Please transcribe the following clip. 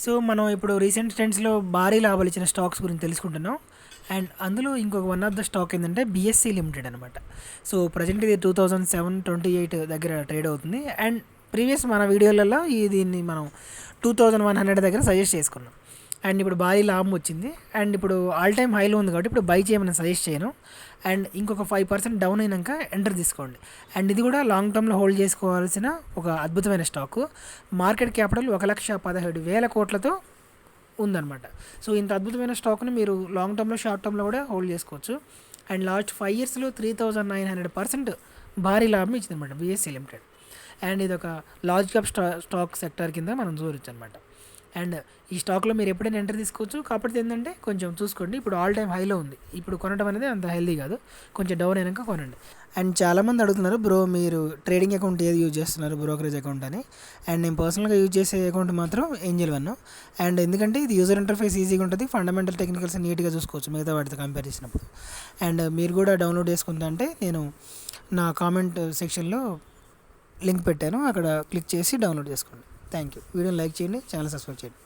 So మనం ఇప్పుడు recent ట్రెండ్స్లో భారీ లాభాలు ఇచ్చిన స్టాక్స్ గురించి తెలుసుకుంటున్నాం. అండ్ అందులో ఇంకొక వన్ ఆఫ్ ద స్టాక్ ఏంటంటే బిఎస్సి లిమిటెడ్ అనమాట. సో ప్రజెంట్ ఇది 2007-28 దగ్గర ట్రేడ్ అవుతుంది. అండ్ ప్రీవియస్ మన వీడియోలలో దీన్ని మనం 2100 దగ్గర సజెస్ట్ చేసుకున్నాం. అండ్ ఇప్పుడు భారీ లాభం వచ్చింది. అండ్ ఇప్పుడు ఆల్ టైమ్ హైలో ఉంది కాబట్టి ఇప్పుడు బై చేయమని సజెస్ట్ చేయను. అండ్ ఇంకొక 5% డౌన్ అయినాక ఎంటర్ తీసుకోండి. అండ్ ఇది కూడా లాంగ్ టర్మ్లో హోల్డ్ చేసుకోవాల్సిన ఒక అద్భుతమైన స్టాకు. మార్కెట్ క్యాపిటల్ 1,17,000 కోట్లతో ఉందన్నమాట. సో ఇంత అద్భుతమైన స్టాక్ని మీరు లాంగ్ టర్మ్లో షార్ట్ టర్మ్లో కూడా హోల్డ్ చేసుకోవచ్చు. అండ్ లాస్ట్ 5 ఇయర్స్లో 3,900% భారీ లాభం ఇచ్చిందన్నమాట బిఎస్సి లిమిటెడ్. అండ్ ఇది ఒక లార్జ్ క్యాప్ స్టాక్ సెక్టర్ కింద మనం చూడొచ్చు అనమాట. అండ్ ఈ స్టాక్లో మీరు ఎప్పుడైనా ఎంటర్ తీసుకోవచ్చు. కాకపోతే ఏంటంటే కొంచెం చూసుకోండి, ఇప్పుడు ఆల్ టైమ్ హైలో ఉంది. ఇప్పుడు కొనడం అనేది అంత హెల్దీ కాదు, కొంచెం డౌన్ అయినాక కొనండి. అండ్ చాలామంది అడుగుతున్నారు, బ్రో మీరు ట్రేడింగ్ అకౌంట్ ఏది యూజ్ చేస్తున్నారు, బ్రోకరేజ్ అకౌంట్ అని. అండ్ నేను పర్సనల్గా యూజ్ చేసే అకౌంట్ మాత్రం ఏంజల్ వన్. అండ్ ఎందుకంటే ఇది యూజర్ ఇంటర్ఫేస్ ఈజీగా ఉంటుంది, ఫండమెంటల్ టెక్నికల్స్ నీట్గా చూసుకోవచ్చు మిగతా వాటితో కంపేర్ చేసినప్పుడు. అండ్ మీరు కూడా డౌన్లోడ్ చేసుకుంటా అంటే నేను నా కామెంట్ సెక్షన్లో లింక్ పెట్టాను, అక్కడ క్లిక్ చేసి డౌన్లోడ్ చేసుకోండి. Thank you. వీడియోని లైక్ చేయండి, ఛానల్ సబ్స్క్రైబ్ చేయండి.